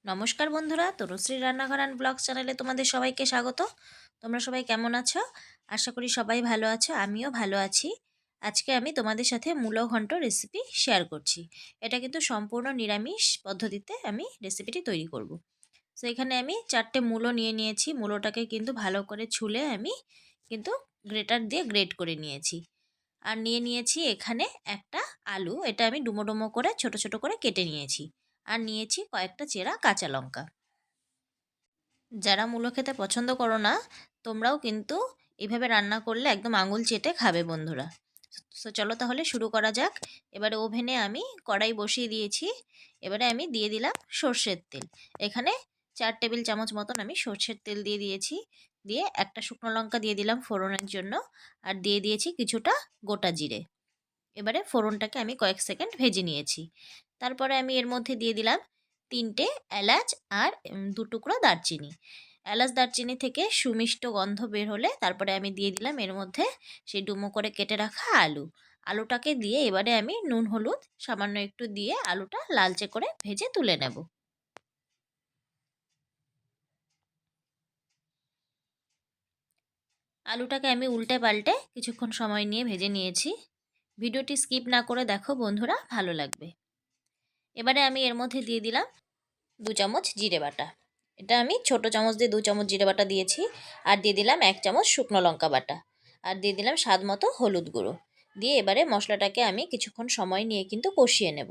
নমস্কার বন্ধুরা, তনুশ্রী রান্নাঘর অ্যান্ড ব্লগস চ্যানেলে তোমাদের সবাইকে স্বাগত। তোমরা সবাই কেমন আছো? আশা করি সবাই ভালো আছো, আমিও ভালো আছি। আজকে আমি তোমাদের সাথে মূলো ঘন্ট রেসিপি শেয়ার করছি। এটা কিন্তু সম্পূর্ণ নিরামিষ পদ্ধতিতে আমি রেসিপিটি তৈরি করব। তো এখানে আমি 4টে মূলো নিয়ে নিয়েছি। মূলোটাকে কিন্তু ভালো করে ছুলে আমি কিন্তু গ্রেটার দিয়ে গ্রেট করে নিয়েছি। আর নিয়ে নিয়েছি এখানে একটা আলু, এটা আমি ডুমো ডুমো করে ছোট ছোট করে কেটে নিয়েছি। আর নিয়েছি কয়েকটা চেরা কাঁচা লঙ্কা। যারা মূলো খেতে পছন্দ করো না, তোমরাও কিন্তু এইভাবে রান্না করলে একদম আঙুল চেটে খাবে বন্ধুরা। তো চলো তাহলে শুরু করা যাক। এবারে ওভেনে আমি কড়াই বসিয়ে দিয়েছি। এবারে আমি দিয়ে দিলাম সর্ষের তেল। এখানে 4 টেবিল চামচ মতন আমি সর্ষের তেল দিয়ে দিয়েছি। দিয়ে একটা শুকনো লঙ্কা দিয়ে দিলাম ফোড়নের জন্য। আর দিয়ে দিয়েছি কিছুটা গোটা জিরে। এবারে ফোড়নটাকে আমি কয়েক সেকেন্ড ভেজে নিয়েছি। তারপরে আমি এর মধ্যে দিয়ে দিলাম 3টে এলাচ আর 2 টুকরো দারচিনি। এলাচ দারচিনি থেকে সুমিষ্ট গন্ধ বের হলে তারপরে আমি দিয়ে দিলাম এর মধ্যে সেই ডুমো করে কেটে রাখা আলু। আলুটাকে দিয়ে এবারে আমি নুন হলুদ সামান্য একটু দিয়ে আলুটা লালচে করে ভেজে তুলে নেব। আলুটাকে আমি উল্টে পাল্টে কিছুক্ষণ সময় নিয়ে ভেজে নিয়েছি। ভিডিওটি স্কিপ না করে দেখো বন্ধুরা, ভালো লাগবে। এবারে আমি এর মধ্যে দিয়ে দিলাম 2 চামচ জিরে বাটা। এটা আমি ছোট চামচ দিয়ে 2 চামচ জিরে বাটা দিয়েছি। আর দিয়ে দিলাম 1 চামচ শুকনো লঙ্কা বাটা। আর দিয়ে দিলাম স্বাদ মতো হলুদ গুঁড়ো। দিয়ে এবারে মশলাটাকে আমি কিছুক্ষণ সময় নিয়ে কিন্তু কষিয়ে নেব।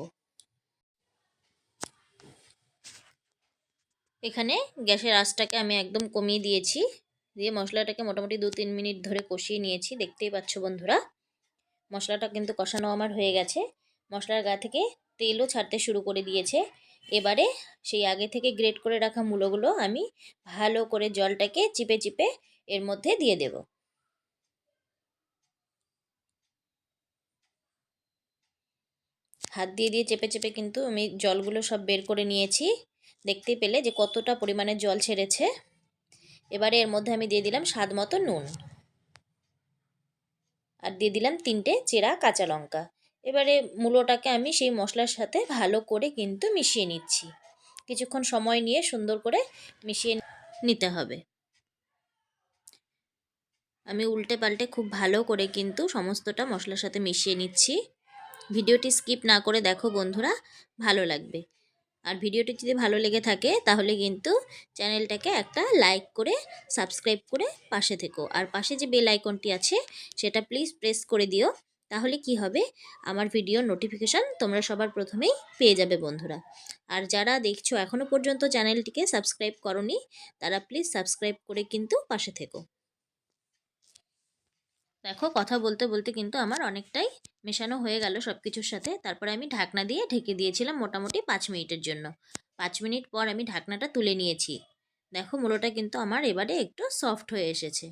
এখানে গ্যাসের আঁচটাকে আমি একদম কমিয়ে দিয়েছি। দিয়ে মশলাটাকে মোটামুটি 2-3 মিনিট ধরে কষিয়ে নিয়েছি, দেখতেই পাচ্ছ বন্ধুরা। মশলাটা কিন্তু কষানো আমার হয়ে গেছে। মশলার গা থেকে তেলও ছাড়তে শুরু করে দিয়েছে। এবারে সেই আগে থেকে গ্রেট করে রাখা মূলোগুলো আমি ভালো করে জলটাকে চিপে চিপে এর মধ্যে দিয়ে দেব। হাত দিয়ে দিয়ে চেপে চেপে কিন্তু আমি জলগুলো সব বের করে নিয়েছি। দেখতেই পেলে যে কতটা পরিমাণে জল ছেড়েছে। এবারে এর মধ্যে আমি দিয়ে দিলাম স্বাদ মতো নুন। আর দিয়ে দিলাম 3টে চেরা কাঁচা লঙ্কা। এবারে মূলোটাকে আমি সেই মশলার সাথে ভালো করে কিন্তু মিশিয়ে নিচ্ছি। কিছুক্ষণ সময় নিয়ে সুন্দর করে মিশিয়ে নিতে হবে। আমি উল্টে পাল্টে খুব ভালো করে কিন্তু সমস্তটা মশলার সাথে মিশিয়ে নিচ্ছি। ভিডিওটি স্কিপ না করে দেখো বন্ধুরা, ভালো লাগবে। আর ভিডিওটি যদি ভালো লেগে থাকে তাহলে কিন্তু চ্যানেলটাকে একটা লাইক করে সাবস্ক্রাইব করে পাশে থেকো। আর পাশে যে বেল আইকনটি আছে সেটা প্লিজ প্রেস করে দিও। তাহলে কি হবে, আমার ভিডিওর নোটিফিকেশান তোমরা সবার প্রথমেই পেয়ে যাবে বন্ধুরা। আর যারা দেখছো এখনও পর্যন্ত চ্যানেলটিকে সাবস্ক্রাইব করোনি, তারা প্লিজ সাবস্ক্রাইব করে কিন্তু পাশে থেকো। দেখো কথা বলতে বলতে কিন্তু আমার অনেকটাই মেশানো হয়ে গেল সব কিছুর সাথে। তারপরে আমি ঢাকনা দিয়ে ঢেকে দিয়েছিলাম মোটামুটি 5 মিনিটের জন্য। 5 মিনিট পর আমি ঢাকনাটা তুলে নিয়েছি। দেখো মূলোটা কিন্তু আমার এবারে একটু সফট হয়ে এসেছে।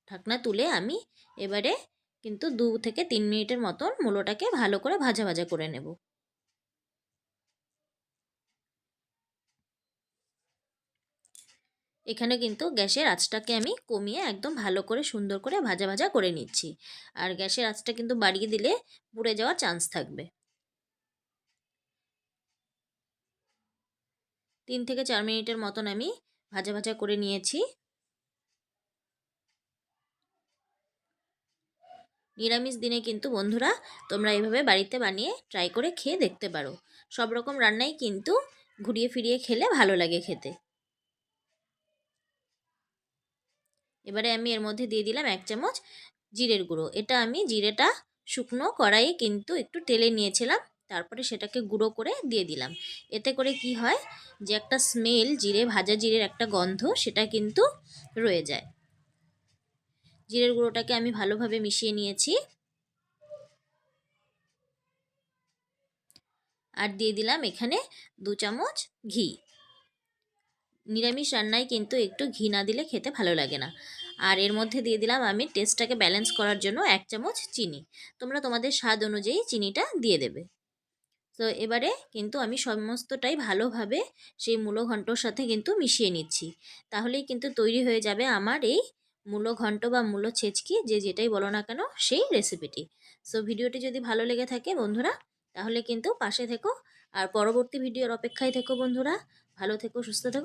ঢাকনা তুলে আমি এবারে কিন্তু 2 থেকে 3 মিনিটের মতন মূলোটাকে ভালো করে ভাজা ভাজা করে নেব। এখানে কিন্তু গ্যাসের আঁচটাকে আমি কমিয়ে একদম ভালো করে সুন্দর করে ভাজা ভাজা করে নিচ্ছি। আর গ্যাসের আঁচটা কিন্তু বাড়িয়ে দিলে পুড়ে যাওয়ার চান্স থাকবে। 3 থেকে 4 মিনিটের মতন আমি ভাজা ভাজা করে নিয়েছি। নিরামিষ দিনে কিন্তু বন্ধুরা তোমরা এইভাবে বাড়িতে বানিয়ে ট্রাই করে খেয়ে দেখতে পারো। সব রকম রান্নাই কিন্তু ঘুরিয়ে ফিরিয়ে খেলে ভালো লাগে খেতে। এবারে আমি এর মধ্যে দিয়ে দিলাম 1 চামচ জিরের গুঁড়ো। এটা আমি জিরেটা শুকনো কড়াইয়ে কিন্তু একটু টেলে নিয়েছিলাম, তারপরে সেটাকে গুঁড়ো করে দিয়ে দিলাম। এতে করে কি হয়, যে একটা স্মেল, জিরে ভাজা জিরের একটা গন্ধ, সেটা কিন্তু রয়ে যায়। জিরের গুঁড়োটাকে আমি ভালোভাবে মিশিয়ে নিয়েছি। আর দিয়ে দিলাম এখানে 2 চামচ ঘি। নিরামিষ রান্নায় কিন্তু একটু ঘি না দিলে খেতে ভালো লাগে না। আর এর মধ্যে দিয়ে দিলাম আমি টেস্টটাকে ব্যালেন্স করার জন্য 1 চামচ চিনি। তোমরা তোমাদের স্বাদ অনুযায়ী চিনিটা দিয়ে দেবে। তো এবারে কিন্তু আমি সমস্তটাই ভালোভাবে সেই মূলো ঘন্টর সাথে কিন্তু মিশিয়ে নিচ্ছি। তাহলেই কিন্তু তৈরি হয়ে যাবে আমার এই মূলো ঘন্ট বা মূলো ছেচকি, যে যেটাই বলো না কেন, সেই রেসিপিটি। সো ভিডিওটি যদি ভালো লেগে থাকে বন্ধুরা, তাহলে কিন্তু পাশে থেকো আর পরবর্তী ভিডিওর অপেক্ষায় থেকো বন্ধুরা। ভালো থেকো, সুস্থ থেকো।